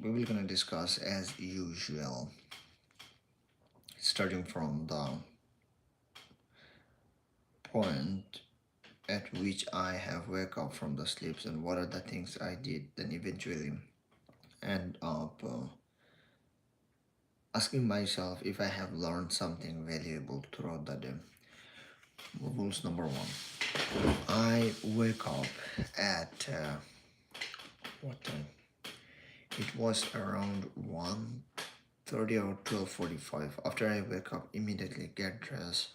we will gonna discuss as usual, starting from the point at which I have wake up from the sleeps and what are the things I did, then eventually end up asking myself if I have learned something valuable throughout the day. Rules number one: I wake up at what time? It was around 1:30 or 12:45. After I wake up, immediately get dressed,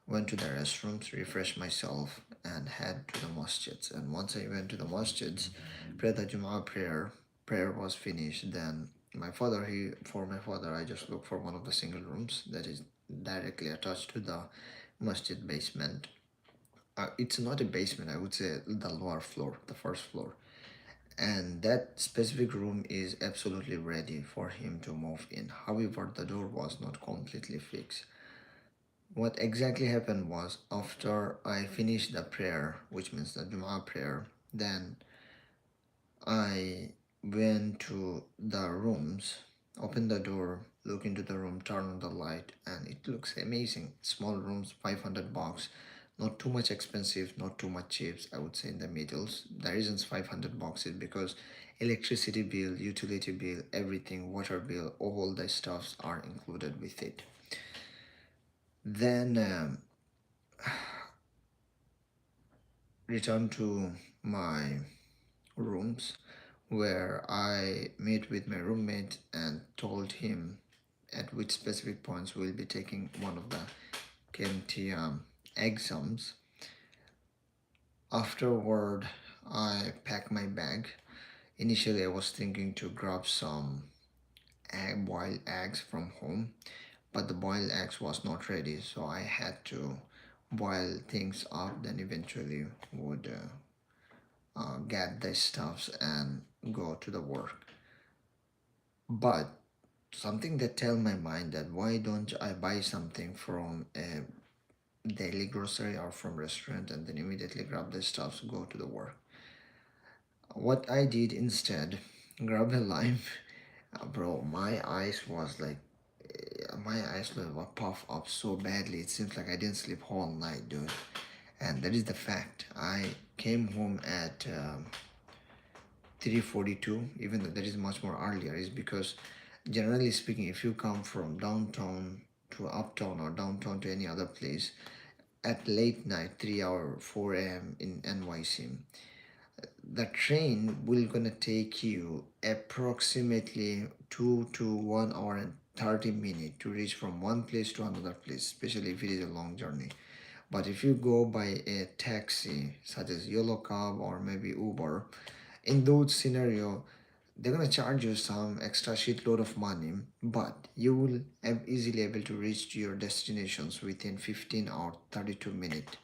went to the restrooms, refreshed myself, and head to the masjids. And once I went to the masjids, prayed the Jumu'ah prayer. Prayer was finished. Then for my father, I just looked for one of the single rooms that is directly attached to the masjid basement. It's not a basement, I would say the lower floor, the first floor. And that specific room is absolutely ready for him to move in. However, the door was not completely fixed. What exactly happened was after I finished the prayer, which means the Jumu'ah prayer, then I went to the rooms, opened the door, look into the room, turn on the light, and it looks amazing. Small rooms, 500 bucks, not too much expensive, not too much cheap. I would say in the middles. The reasons 500 bucks is because electricity bill, utility bill, everything, water bill, all the stuffs are included with it. Then return to my rooms where I meet with my roommate and told him at which specific points we'll be taking one of the KMT exams. Afterward, I packed my bag. Initially, I was thinking to grab some boiled eggs from home, but the boiled eggs was not ready, so I had to boil things up. Then eventually would get the stuffs and go to the work. But something that tell my mind that why don't I buy something from a daily grocery or from restaurant and then immediately grab the stuffs, go to the work. What I did instead, grab a lime. Bro, my eyes were puffed up so badly. It seems like I didn't sleep whole night, dude. And that is the fact. I came home at 3:42, even though that is much more earlier, is because generally speaking, if you come from downtown to uptown or downtown to any other place at late night, 3 or 4 a.m. in NYC, the train will gonna take you approximately 2 to 1 hour and 30 minutes to reach from one place to another place, especially if it is a long journey. But if you go by a taxi such as Yellow Cab or maybe Uber, in those scenario they're gonna charge you some extra shitload of money, but you will easily able to reach to your destinations within 15 or 32 minutes.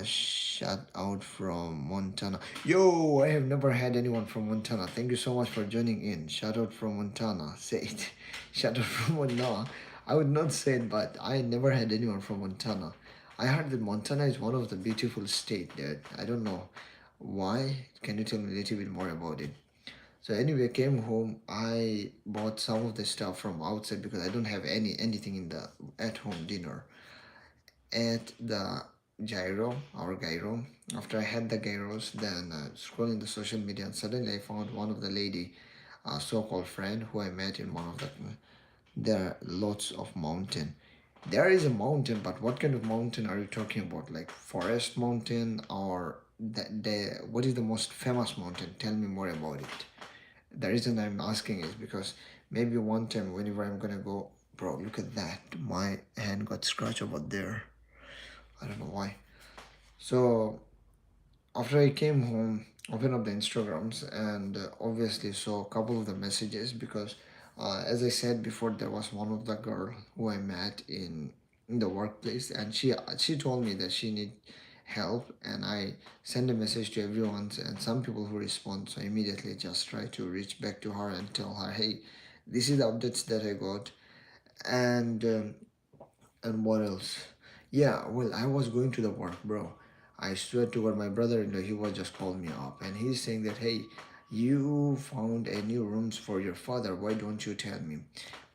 Shout out from Montana. Yo, I have never had anyone from Montana. Thank you so much for joining in. Shout out from Montana. Say it. Shout out from Montana. I would not say it, but I never had anyone from Montana. I heard that Montana is one of the beautiful state, dude. I don't know why. Can you tell me a little bit more about it? So anyway, I came home. I bought some of the stuff from outside because I don't have anything in the at home dinner. At the gyro. After I had the gyros, then scrolling the social media, and suddenly I found one of the lady, so-called friend who I met in one of the. There are lots of mountain. There is a mountain, but what kind of mountain are you talking about? Like forest mountain or the what is the most famous mountain? Tell me more about it. The reason I'm asking is because maybe one time whenever I'm gonna go, bro, look at that. My hand got scratched over there. I don't know why. So after I came home, opened up the Instagrams and obviously saw a couple of the messages because, as I said before, there was one of the girl who I met in the workplace, and she told me that she need help, and I send a message to everyone, and some people who respond, so I immediately just try to reach back to her and tell her, hey, this is the updates that I got, and what else? Yeah, well, I was going to the work, bro. I swear to God, my brother-in-law, he was just called me up, and he's saying that, hey, You found a new rooms for your father. Why don't you tell me?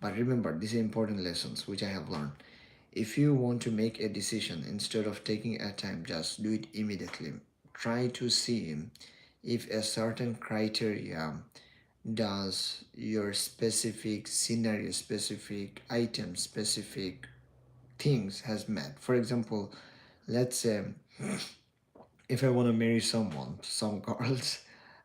But remember, these are important lessons which I have learned. If you want to make a decision, instead of taking a time, just do it immediately. Try to see if a certain criteria does your specific scenario, specific item, specific things has met. For example, let's say if I want to marry someone, some girls,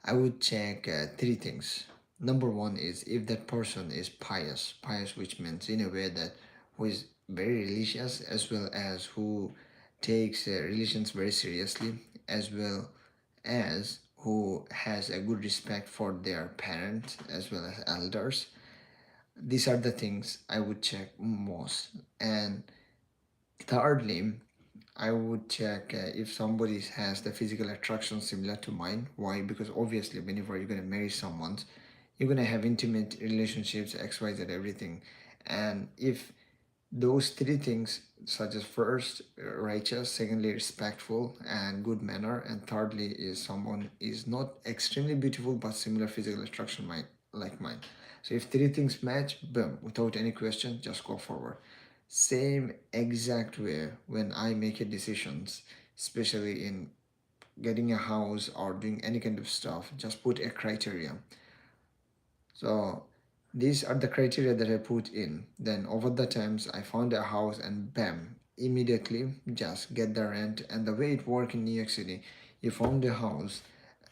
I would check three things. Number one is if that person is pious, pious, which means in a way that who is very religious, as well as who takes religions very seriously, as well as who has a good respect for their parents as well as elders. These are the things I would check most. And thirdly, I would check if somebody has the physical attraction similar to mine. Why? Because obviously, whenever you're gonna marry someone, you're gonna have intimate relationships, X, Y, Z, everything. And if those three things, such as first, righteous, secondly, respectful and good manner, and thirdly, is someone is not extremely beautiful but similar physical attraction like mine. So if three things match, boom, without any question, just go forward. Same exact way when I make a decisions, especially in getting a house or doing any kind of stuff, just put a criteria. So these are the criteria that I put in. Then over the times I found a house and bam, immediately just get the rent. And the way it work in New York City, you found a house,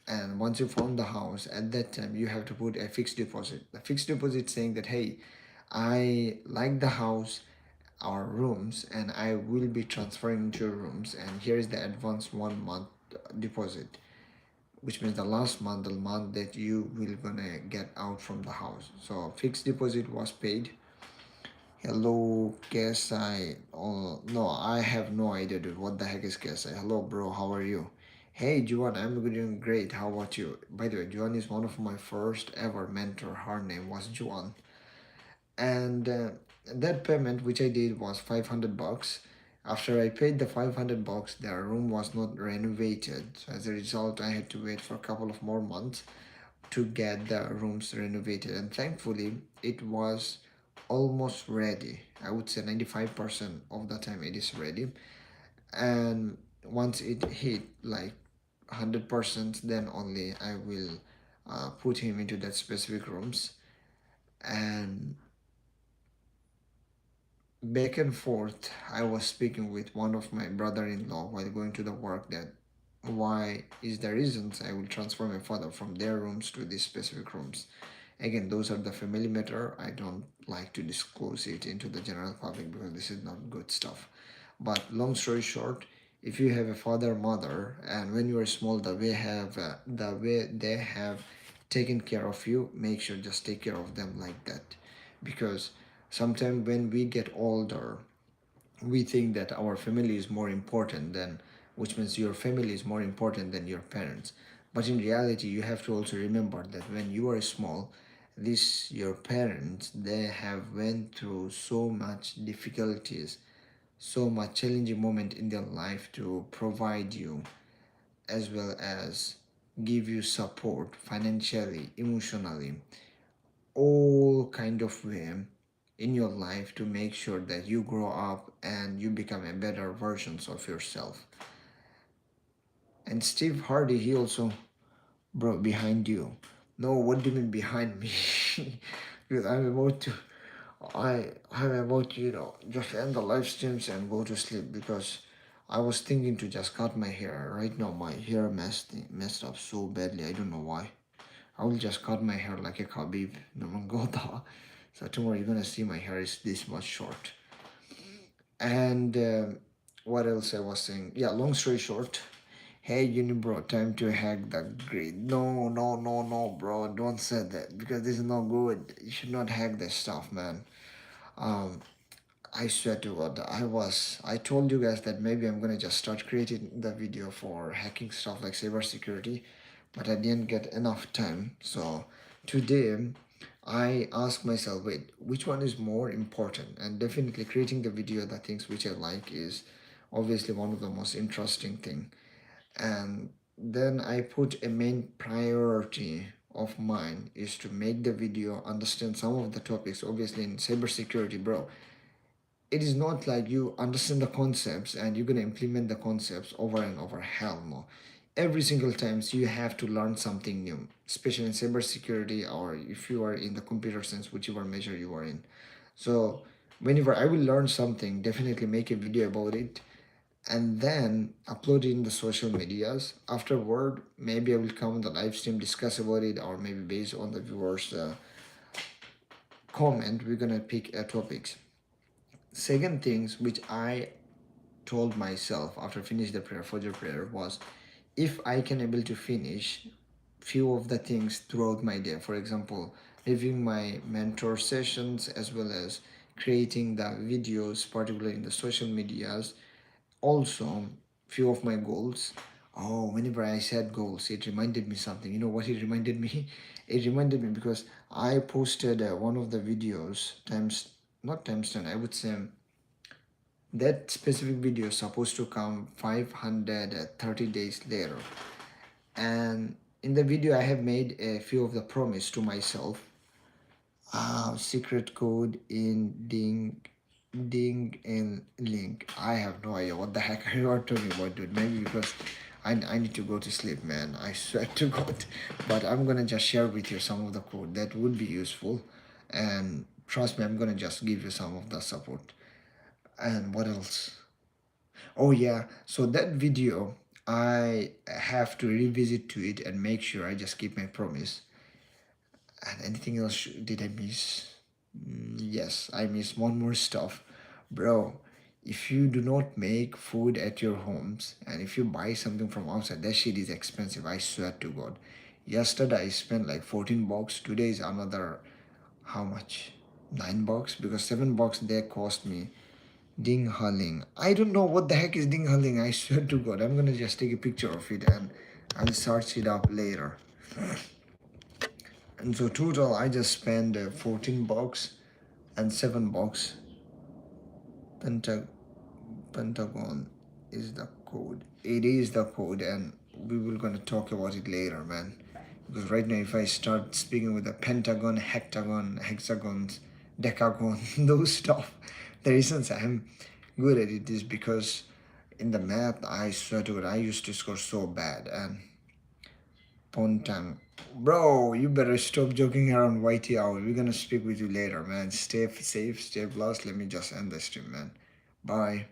and once you found the house, at that time you have to put a fixed deposit. The fixed deposit saying that, hey, I like the house or rooms and I will be transferring to rooms, and here is the advance 1 month deposit, which means the last month, the month that you will gonna get out from the house. So fixed deposit was paid. Hello, KSI. Oh no, I have no idea, dude. What the heck is KSI? Hello, bro. How are you? Hey, Juan. I'm doing great. How about you? By the way, Juan is one of my first ever mentor. Her name was Juan, and that payment which I did was 500 bucks. After I paid the 500 bucks, their room was not renovated. So as a result, I had to wait for a couple of more months to get the rooms renovated, and thankfully it was almost ready. I would say 95% of the time it is ready, and once it hit like 100%, then only I will put him into that specific rooms. And back and forth, I was speaking with one of my brother-in-law while going to the work that why is the reasons I will transfer my father from their rooms to these specific rooms. Again, those are the family matter. I don't like to disclose it into the general public because this is not good stuff. But long story short, if you have a father, mother, and when you are small, the way they have taken care of you, make sure just take care of them like that, because sometimes when we get older, we think that our family is more important than, which means your family is more important than your parents. But in reality, you have to also remember that when you are small, this your parents, they have went through so much difficulties, so much challenging moment in their life to provide you, as well as give you support financially, emotionally, all kind of way in your life to make sure that you grow up and you become a better versions of yourself. And Steve Hardy, he also brought behind you. No, what do you mean behind me? Because I'm about to, just end the live streams and go to sleep, because I was thinking to just cut my hair. Right now my hair messed up so badly. I don't know why. I will just cut my hair like a Khabib Nurmagomedov. So tomorrow you're gonna see my hair is this much short. And what else I was saying? Yeah, long story short. Hey, Unibro, time to hack the grid. No, no, no, no, bro. Don't say that because this is not good. You should not hack this stuff, man. Um, I swear to God, I told you guys that maybe I'm gonna just start creating the video for hacking stuff like cybersecurity, but I didn't get enough time. So today, I asked myself, wait, which one is more important? And definitely creating the video, the things which I like is obviously one of the most interesting thing. And then I put a main priority of mine is to make the video, understand some of the topics. Obviously, in cybersecurity, bro, it is not like you understand the concepts and you're gonna implement the concepts over and over. Hell no. Every single times you have to learn something new, especially in cybersecurity or if you are in the computer science, whichever major you are in. So whenever I will learn something, definitely make a video about it and then upload it in the social medias. Afterward, maybe I will come on the live stream, discuss about it, or maybe based on the viewers' comment, we're gonna pick topics. Second things which I told myself after finish the prayer, Fajr prayer, was if I can able to finish few of the things throughout my day. For example, reviewing my mentor sessions as well as creating the videos, particularly in the social medias. Also, few of my goals. Oh, whenever I said goals, it reminded me something. You know what it reminded me? It reminded me because I posted one of the videos times, not times 10, I would say that specific video is supposed to come 530 days later. And in the video, I have made a few of the promise to myself. Secret code in ding and link. I have no idea what the heck you are talking about, dude. Maybe because I need to go to sleep, man. I swear to God. But I'm gonna just share with you some of the code that would be useful. And trust me, I'm gonna just give you some of the support. And what else? Oh yeah, so that video I have to revisit to it and make sure I just keep my promise. And anything else did I miss? Yes, I miss one more stuff. Bro, if you do not make food at your homes and if you buy something from outside, that shit is expensive, I swear to God. Yesterday I spent like 14 bucks. Today is another how much? 9 bucks because 7 bucks they cost me. Ding Haling. I don't know what the heck is Ding Haling. I swear to God, I'm gonna just take a picture of it and I'll search it up later. And so total, I just spent 14 bucks and 7 bucks. Pentagon is the code. It is the code, and we will gonna talk about it later, man. Because right now, if I start speaking with the pentagon, hectagon, hexagons, decagon, those stuff, the reasons I'm good at it is because in the math, I swear to God, I used to score so bad. And Pontang, bro, you better stop joking around, Whitey Owl. We're gonna speak with you later, man. Stay safe, stay blessed. Let me just end the stream, man. Bye.